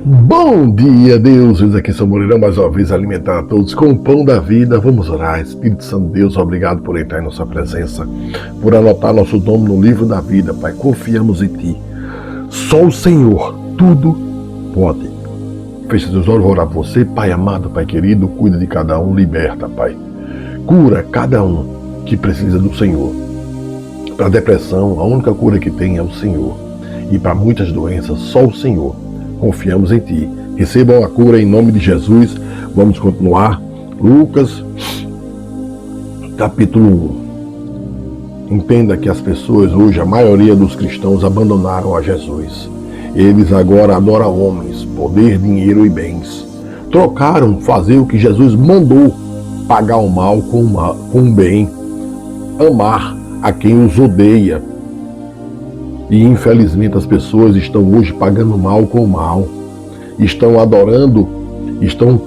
Bom dia, deuses, aqui sou Moreira, mais uma vez alimentar a todos com o pão da vida. Vamos orar. Espírito Santo de Deus, obrigado por entrar em nossa presença, por anotar nosso nome no livro da vida, Pai. Confiamos em Ti. Só o Senhor tudo pode. Feche seus olhos, vou orar por você. Pai amado, Pai querido, cuida de cada um, liberta, Pai. Cura cada um que precisa do Senhor. Para a depressão, a única cura que tem é o Senhor. E para muitas doenças, só o Senhor. Confiamos em Ti. Recebam a cura em nome de Jesus. Vamos continuar. Lucas, capítulo 1. Entenda que as pessoas hoje, a maioria dos cristãos, abandonaram a Jesus. Eles agora adoram homens, poder, dinheiro e bens. Trocaram fazer o que Jesus mandou, pagar o mal com o bem, amar a quem os odeia. E infelizmente as pessoas estão hoje pagando mal com o mal, estão adorando, estão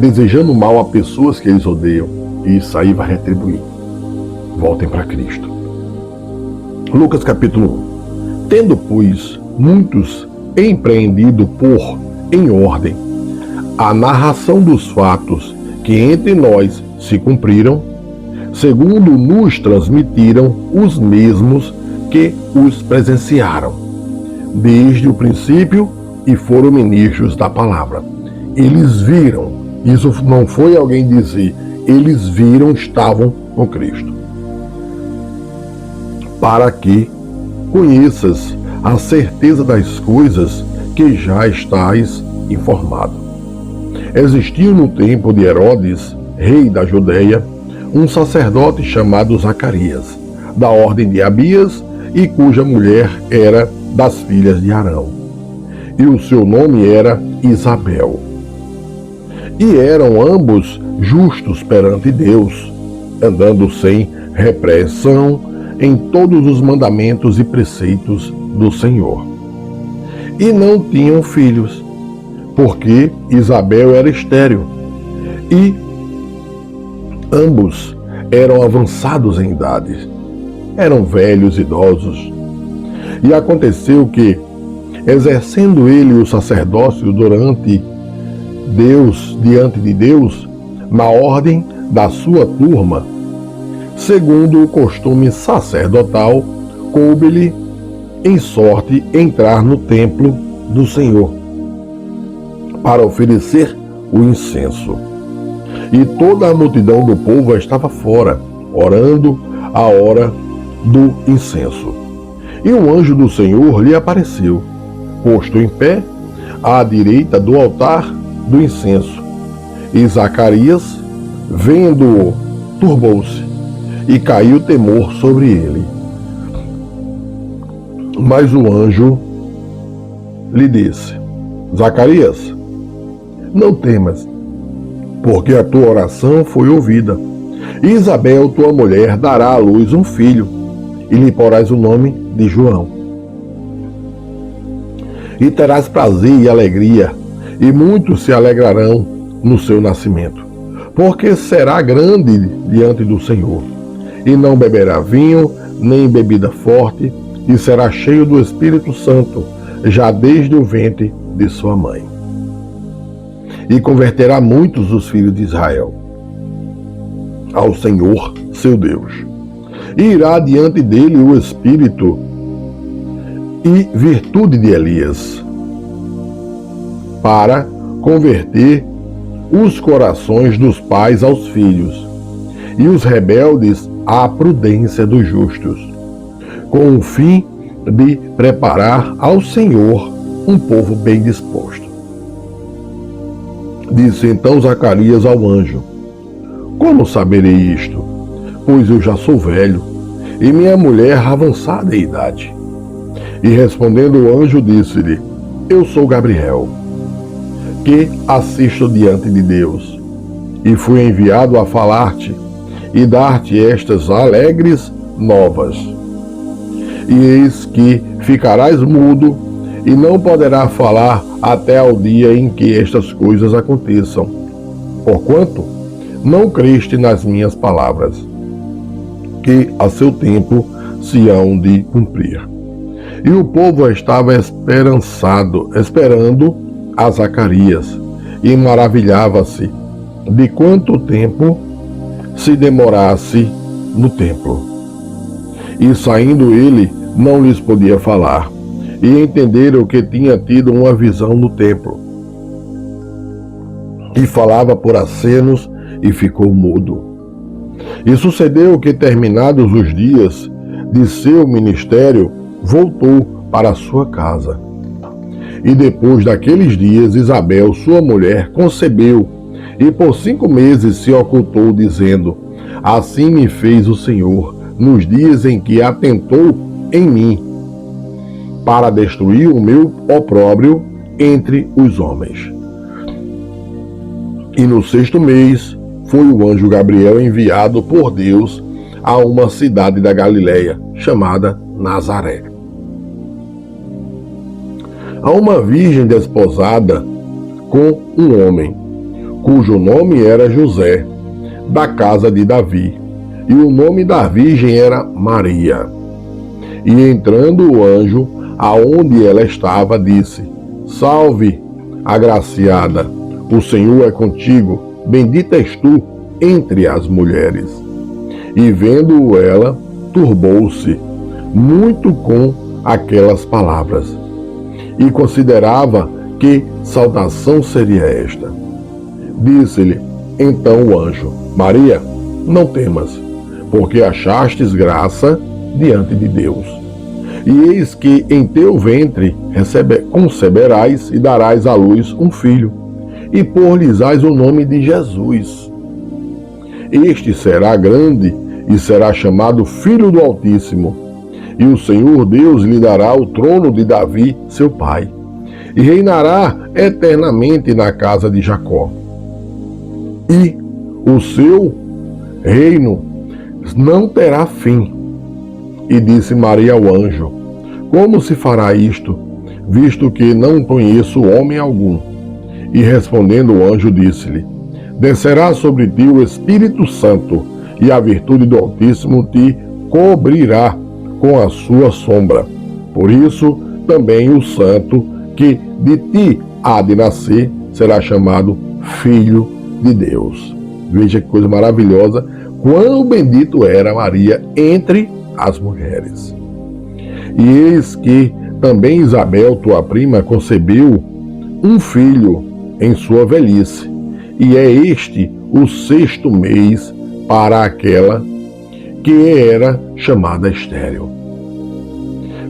desejando mal a pessoas que eles odeiam, e isso aí vai retribuir. Voltem para Cristo. Lucas capítulo 1. Tendo, pois, muitos empreendido em ordem a narração dos fatos que entre nós se cumpriram, segundo nos transmitiram os mesmos que os presenciaram desde o princípio e foram ministros da palavra. Eles viram, isso não foi alguém dizer, eles viram, estavam com Cristo. Para que conheças a certeza das coisas que já estás informado. Existiu no tempo de Herodes, rei da Judeia, um sacerdote chamado Zacarias, da ordem de Abias, e cuja mulher era das filhas de Arão. E o seu nome era Isabel. E eram ambos justos perante Deus, andando sem repreensão em todos os mandamentos e preceitos do Senhor. E não tinham filhos, porque Isabel era estéril, e ambos eram avançados em idade. Eram velhos, idosos. E aconteceu que, exercendo ele o sacerdócio diante de Deus, na ordem da sua turma, segundo o costume sacerdotal, coube-lhe em sorte entrar no templo do Senhor, para oferecer o incenso. E toda a multidão do povo estava fora, orando a hora do incenso. E um anjo do Senhor lhe apareceu, posto em pé, à direita do altar do incenso. E Zacarias, vendo-o, turbou-se, e caiu temor sobre ele. Mas o anjo lhe disse: Zacarias, não temas, porque a tua oração foi ouvida. E Isabel, tua mulher, dará à luz um filho, e lhe porás o nome de João. E terás prazer e alegria, e muitos se alegrarão no seu nascimento, porque será grande diante do Senhor, e não beberá vinho, nem bebida forte, e será cheio do Espírito Santo, já desde o ventre de sua mãe. E converterá muitos dos filhos de Israel ao Senhor, seu Deus. E irá diante dele o Espírito e virtude de Elias, para converter os corações dos pais aos filhos, e os rebeldes à prudência dos justos, com o fim de preparar ao Senhor um povo bem disposto. Disse então Zacarias ao anjo: Como saberei isto? Pois eu já sou velho, e minha mulher avançada em idade. E respondendo o anjo, disse-lhe: Eu sou Gabriel, que assisto diante de Deus, e fui enviado a falar-te e dar-te estas alegres novas. E eis que ficarás mudo, e não poderás falar até ao dia em que estas coisas aconteçam, porquanto não creste nas minhas palavras, que a seu tempo se hão de cumprir. E o povo estava esperando a Zacarias e maravilhava-se de quanto tempo se demorasse no templo. E saindo ele, não lhes podia falar, e entenderam que tinha tido uma visão no templo. E falava por acenos e ficou mudo. E sucedeu que, terminados os dias de seu ministério, voltou para sua casa. E depois daqueles dias, Isabel, sua mulher, concebeu, e por 5 meses se ocultou, dizendo: assim me fez o Senhor, nos dias em que atentou em mim, para destruir o meu opróbrio entre os homens. E no 6º mês foi o anjo Gabriel enviado por Deus a uma cidade da Galileia, chamada Nazaré, a uma virgem desposada com um homem, cujo nome era José, da casa de Davi, e o nome da virgem era Maria. E entrando o anjo, aonde ela estava, disse: salve, agraciada, o Senhor é contigo, bendita és tu entre as mulheres. E vendo-o ela, turbou-se muito com aquelas palavras, e considerava que saudação seria esta. Disse-lhe então o anjo: Maria, não temas, porque achastes graça diante de Deus. E eis que em teu ventre conceberás e darás à luz um filho, e pôr-lhes-ás o nome de Jesus. Este será grande e será chamado Filho do Altíssimo, e o Senhor Deus lhe dará o trono de Davi, seu pai, e reinará eternamente na casa de Jacó. E o seu reino não terá fim. E disse Maria ao anjo: como se fará isto, visto que não conheço homem algum? E respondendo o anjo, disse-lhe: descerá sobre ti o Espírito Santo, e a virtude do Altíssimo te cobrirá com a sua sombra. Por isso, também o santo que de ti há de nascer será chamado Filho de Deus. Veja que coisa maravilhosa, quão bendito era Maria entre as mulheres. E eis que também Isabel, tua prima, concebeu um filho em sua velhice, e é este o 6º mês para aquela que era chamada estéril.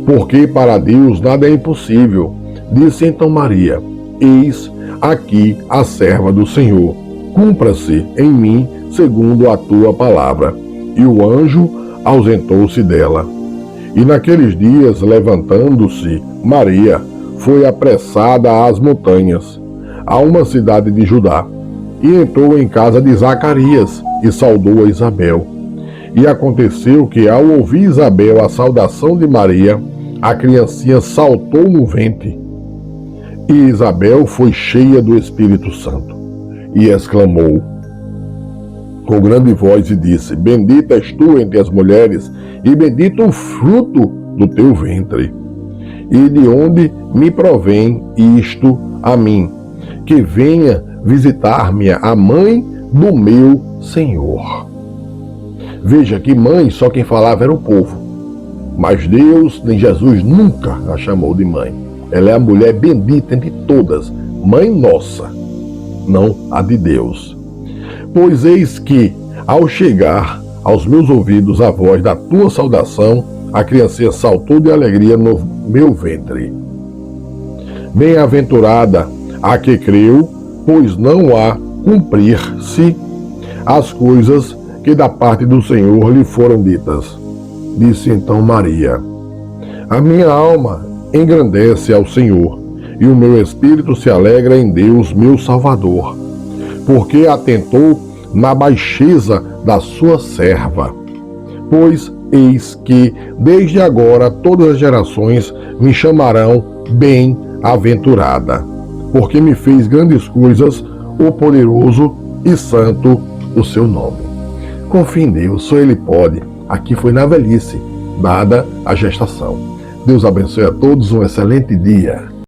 Porque para Deus nada é impossível. Disse então Maria: eis aqui a serva do Senhor, cumpra-se em mim segundo a tua palavra. E o anjo ausentou-se dela. E naqueles dias, levantando-se, Maria foi apressada às montanhas, a uma cidade de Judá, e entrou em casa de Zacarias, e saudou a Isabel. E aconteceu que, ao ouvir Isabel a saudação de Maria, a criancinha saltou no ventre. E Isabel foi cheia do Espírito Santo, e exclamou com grande voz e disse: bendita és tu entre as mulheres, e bendito o fruto do teu ventre. E de onde me provém isto a mim, que venha visitar-me a mãe do meu Senhor? Veja que mãe, só quem falava era o povo, mas Deus, nem Jesus, nunca a chamou de mãe. Ela é a mulher bendita entre todas, mãe nossa, não a de Deus. Pois eis que, ao chegar aos meus ouvidos a voz da tua saudação, a criancinha saltou de alegria no meu ventre. Bem-aventurada a que creu, pois não há cumprir-se as coisas que da parte do Senhor lhe foram ditas. Disse então Maria: a minha alma engrandece ao Senhor, e o meu espírito se alegra em Deus, meu Salvador, porque atentou na baixeza da sua serva. Pois eis que, desde agora, todas as gerações me chamarão bem-aventurada, porque me fez grandes coisas o poderoso e santo o seu nome. Confie em Deus, só Ele pode. Aqui foi na velhice, dada a gestação. Deus abençoe a todos, um excelente dia.